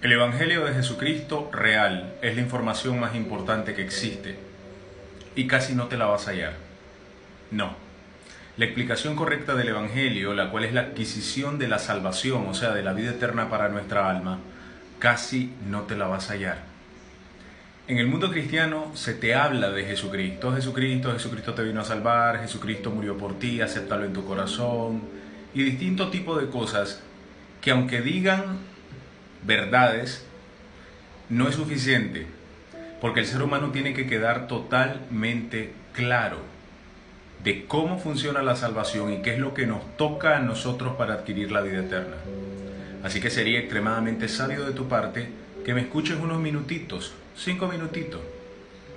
El Evangelio de Jesucristo real es la información más importante que existe y casi no te la vas a hallar. No. La explicación correcta del Evangelio, la cual es la adquisición de la salvación, o sea, de la vida eterna para nuestra alma, casi no te la vas a hallar. En el mundo cristiano se te habla de Jesucristo. Jesucristo te vino a salvar, Jesucristo murió por ti, acéptalo en tu corazón, y distintos tipos de cosas que aunque digan verdades, no es suficiente, porque el ser humano tiene que quedar totalmente claro de cómo funciona la salvación y qué es lo que nos toca a nosotros para adquirir la vida eterna. Así que sería extremadamente sabio de tu parte que me escuches unos minutitos, 5 minutitos,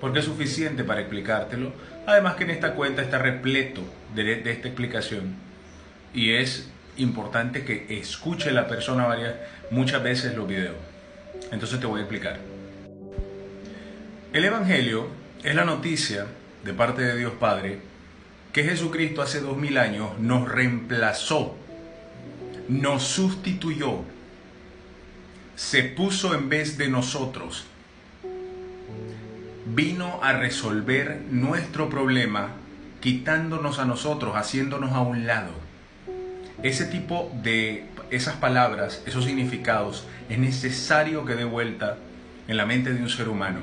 porque es suficiente para explicártelo. Además que en esta cuenta está repleto de esta explicación y es importante que escuche la persona muchas veces los videos. Entonces te voy a explicar. El Evangelio es la noticia de parte de Dios Padre que Jesucristo hace 2000 años nos reemplazó, nos sustituyó, se puso en vez de nosotros, vino a resolver nuestro problema quitándonos a nosotros, haciéndonos a un lado. Ese tipo de esas palabras, esos significados, es necesario que dé vuelta en la mente de un ser humano.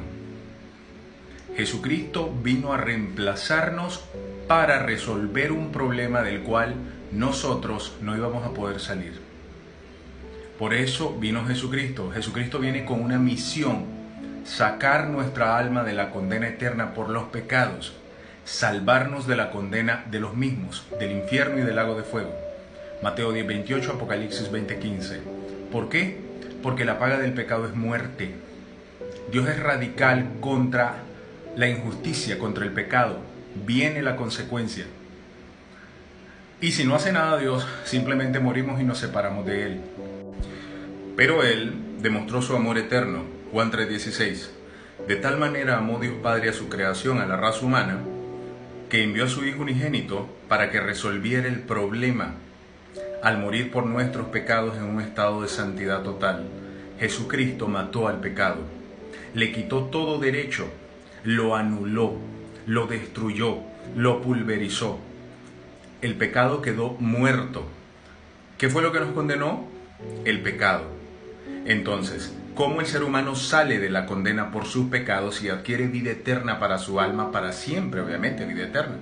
Jesucristo vino a reemplazarnos para resolver un problema del cual nosotros no íbamos a poder salir. Por eso vino Jesucristo. Jesucristo viene con una misión: sacar nuestra alma de la condena eterna por los pecados, salvarnos de la condena de los mismos, del infierno y del lago de fuego. Mateo 10:28, Apocalipsis 20:15. ¿Por qué? Porque la paga del pecado es muerte. Dios es radical contra la injusticia, contra el pecado. Viene la consecuencia. Y si no hace nada Dios, simplemente morimos y nos separamos de Él. Pero Él demostró su amor eterno. Juan 3:16. De tal manera amó Dios Padre a su creación, a la raza humana, que envió a su Hijo unigénito para que resolviera el problema. Al morir por nuestros pecados en un estado de santidad total, Jesucristo mató al pecado, le quitó todo derecho, lo anuló, lo destruyó, lo pulverizó. El pecado quedó muerto. ¿Qué fue lo que nos condenó? El pecado. Entonces, ¿cómo el ser humano sale de la condena por sus pecados y adquiere vida eterna para su alma, para siempre, obviamente, vida eterna?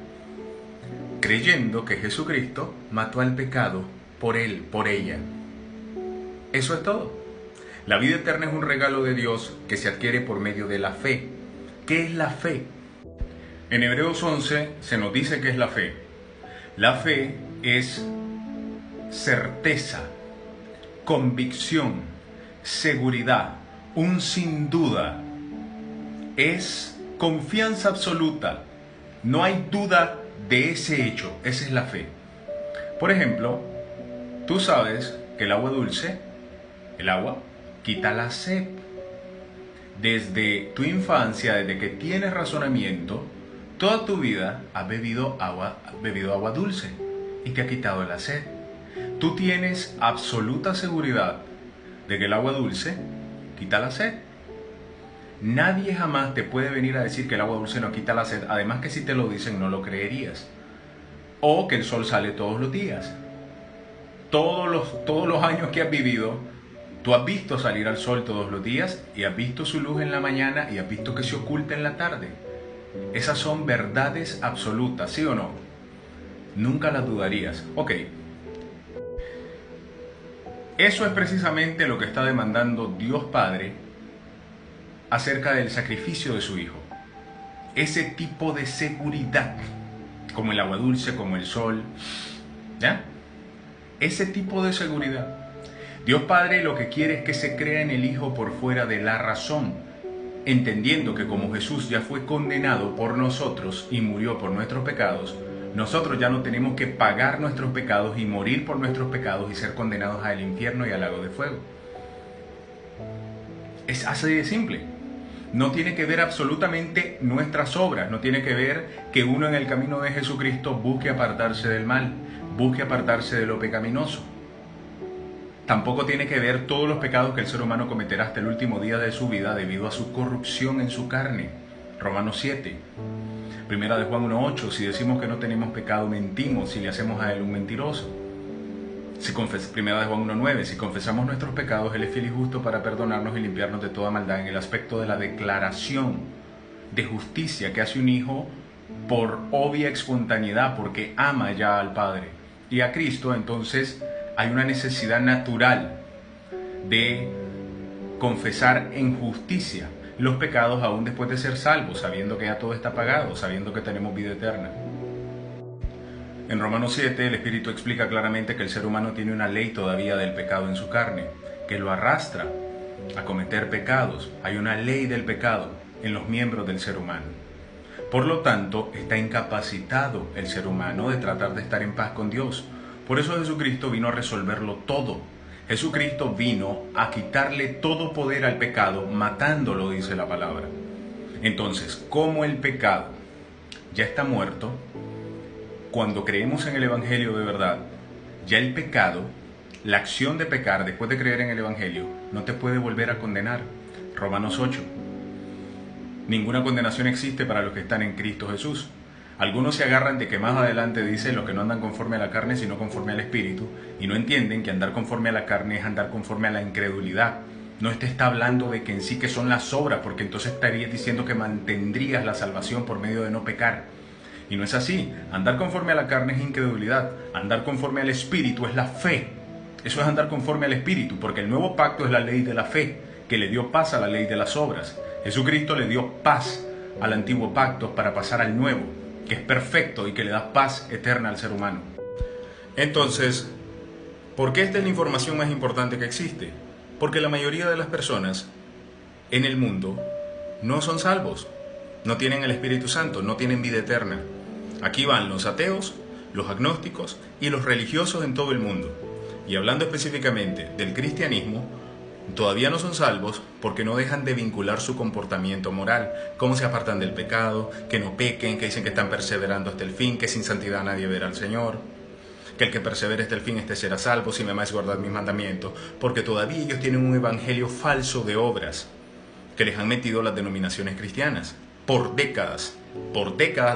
Creyendo que Jesucristo mató al pecado por él, por ella. Eso es todo. La vida eterna es un regalo de Dios que se adquiere por medio de la fe. ¿Qué es la fe? En Hebreos 11 se nos dice qué es la fe. La fe es certeza, convicción, seguridad, un sin duda. Es confianza absoluta. No hay duda de ese hecho. Esa es la fe. Por ejemplo, tú sabes que el agua dulce, el agua, quita la sed. Desde tu infancia, desde que tienes razonamiento, toda tu vida has bebido agua dulce y te ha quitado la sed. Tú tienes absoluta seguridad de que el agua dulce quita la sed. Nadie jamás te puede venir a decir que el agua dulce no quita la sed, además que si te lo dicen no lo creerías. O que el sol sale todos los días. Todos los años que has vivido, tú has visto salir al sol todos los días y has visto su luz en la mañana y has visto que se oculta en la tarde. Esas son verdades absolutas, ¿sí o no? Nunca las dudarías. Ok. Eso es precisamente lo que está demandando Dios Padre acerca del sacrificio de su Hijo. Ese tipo de seguridad, como el agua dulce, como el sol, ¿ya? Ese tipo de seguridad. Dios Padre lo que quiere es que se crea en el Hijo por fuera de la razón, entendiendo que como Jesús ya fue condenado por nosotros y murió por nuestros pecados, nosotros ya no tenemos que pagar nuestros pecados y morir por nuestros pecados y ser condenados al infierno y al lago de fuego. Es así de simple. No tiene que ver absolutamente nuestras obras, no tiene que ver que uno en el camino de Jesucristo busque apartarse del mal, busque apartarse de lo pecaminoso. Tampoco tiene que ver todos los pecados que el ser humano cometerá hasta el último día de su vida debido a su corrupción en su carne. Romanos 7. Primera de Juan 1:8. Si decimos que no tenemos pecado, mentimos y le hacemos a él un mentiroso. Primera de Juan 1:9. Si confesamos nuestros pecados, él es fiel y justo para perdonarnos y limpiarnos de toda maldad, en el aspecto de la declaración de justicia que hace un hijo por obvia espontaneidad, porque ama ya al Padre y a Cristo. Entonces hay una necesidad natural de confesar en justicia los pecados aún después de ser salvos, sabiendo que ya todo está pagado, sabiendo que tenemos vida eterna. En Romanos 7 el Espíritu explica claramente que el ser humano tiene una ley todavía del pecado en su carne, que lo arrastra a cometer pecados. Hay una ley del pecado en los miembros del ser humano. Por lo tanto, está incapacitado el ser humano de tratar de estar en paz con Dios. Por eso Jesucristo vino a resolverlo todo. Jesucristo vino a quitarle todo poder al pecado, matándolo, dice la palabra. Entonces, como el pecado ya está muerto, cuando creemos en el Evangelio de verdad, ya el pecado, la acción de pecar después de creer en el Evangelio, no te puede volver a condenar. Romanos 8. Ninguna condenación existe para los que están en Cristo Jesús. Algunos se agarran de que más adelante dice los que no andan conforme a la carne, sino conforme al Espíritu, y no entienden que andar conforme a la carne es andar conforme a la incredulidad. No te está hablando de que en sí que son las obras, porque entonces estarías diciendo que mantendrías la salvación por medio de no pecar. Y no es así. Andar conforme a la carne es incredulidad. Andar conforme al Espíritu es la fe. Eso es andar conforme al Espíritu, porque el nuevo pacto es la ley de la fe, que le dio paz a la ley de las obras. Jesucristo le dio paz al antiguo pacto para pasar al nuevo, que es perfecto y que le da paz eterna al ser humano. Entonces, ¿por qué esta es la información más importante que existe? Porque la mayoría de las personas en el mundo no son salvos, no tienen el Espíritu Santo, no tienen vida eterna. Aquí van los ateos, los agnósticos y los religiosos en todo el mundo. Y hablando específicamente del cristianismo, todavía no son salvos porque no dejan de vincular su comportamiento moral, cómo se apartan del pecado, que no pequen, que dicen que están perseverando hasta el fin, que sin santidad nadie verá al Señor, que el que persevere hasta el fin este será salvo si me amáis guardad mis mandamientos, porque todavía ellos tienen un evangelio falso de obras que les han metido las denominaciones cristianas. Por décadas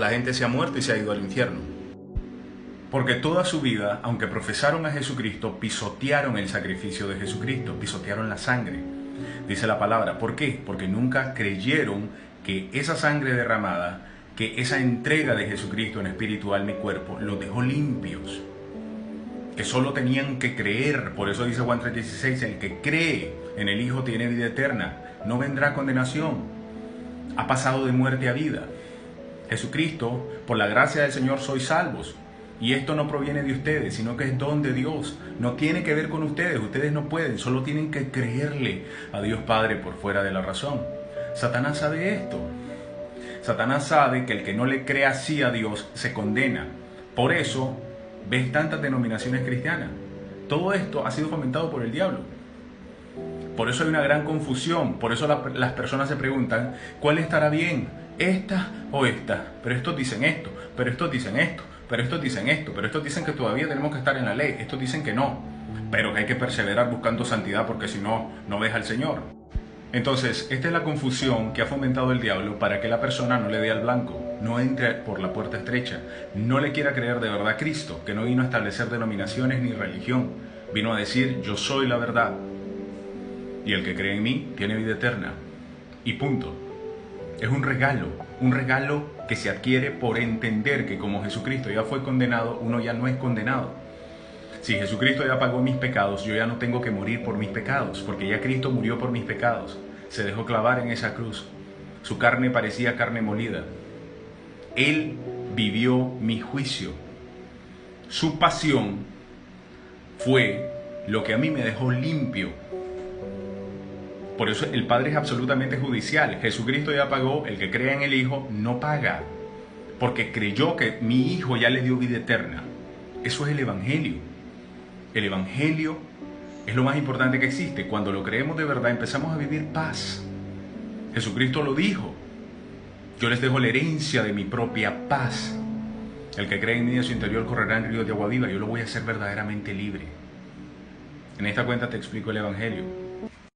la gente se ha muerto y se ha ido al infierno. Porque toda su vida, aunque profesaron a Jesucristo, pisotearon el sacrificio de Jesucristo, pisotearon la sangre. Dice la palabra. ¿Por qué? Porque nunca creyeron que esa sangre derramada, que esa entrega de Jesucristo en espíritu, alma y cuerpo, los dejó limpios. Que solo tenían que creer. Por eso dice Juan 3:16, el que cree en el Hijo tiene vida eterna, no vendrá condenación. Ha pasado de muerte a vida. Jesucristo, por la gracia del Señor sois salvos. Y esto no proviene de ustedes, sino que es don de Dios. No tiene que ver con ustedes. Ustedes no pueden, solo tienen que creerle a Dios Padre por fuera de la razón. Satanás sabe esto. Satanás sabe que el que no le cree así a Dios se condena. Por eso ves tantas denominaciones cristianas. Todo esto ha sido fomentado por el diablo. Por eso hay una gran confusión. Por eso las personas se preguntan, ¿cuál estará bien? ¿Esta o esta? Pero estos dicen esto, pero estos dicen esto, pero estos dicen esto, pero estos dicen que todavía tenemos que estar en la ley, estos dicen que no, pero que hay que perseverar buscando santidad porque si no, no ves al Señor. Entonces, esta es la confusión que ha fomentado el diablo para que la persona no le dé al blanco, no entre por la puerta estrecha, no le quiera creer de verdad a Cristo, que no vino a establecer denominaciones ni religión, vino a decir, yo soy la verdad, y el que cree en mí tiene vida eterna, y punto. Es un regalo que se adquiere por entender que como Jesucristo ya fue condenado, uno ya no es condenado. Si Jesucristo ya pagó mis pecados, yo ya no tengo que morir por mis pecados, porque ya Cristo murió por mis pecados. Se dejó clavar en esa cruz. Su carne parecía carne molida. Él vivió mi juicio. Su pasión fue lo que a mí me dejó limpio. Por eso el Padre es absolutamente judicial. Jesucristo ya pagó, el que crea en el Hijo no paga, porque creyó que mi Hijo ya le dio vida eterna. Eso es el Evangelio. El Evangelio es lo más importante que existe. Cuando lo creemos de verdad empezamos a vivir paz. Jesucristo lo dijo. Yo les dejo la herencia de mi propia paz. El que cree en mí de su interior correrá en ríos de agua viva. Yo lo voy a hacer verdaderamente libre. En esta cuenta te explico el Evangelio.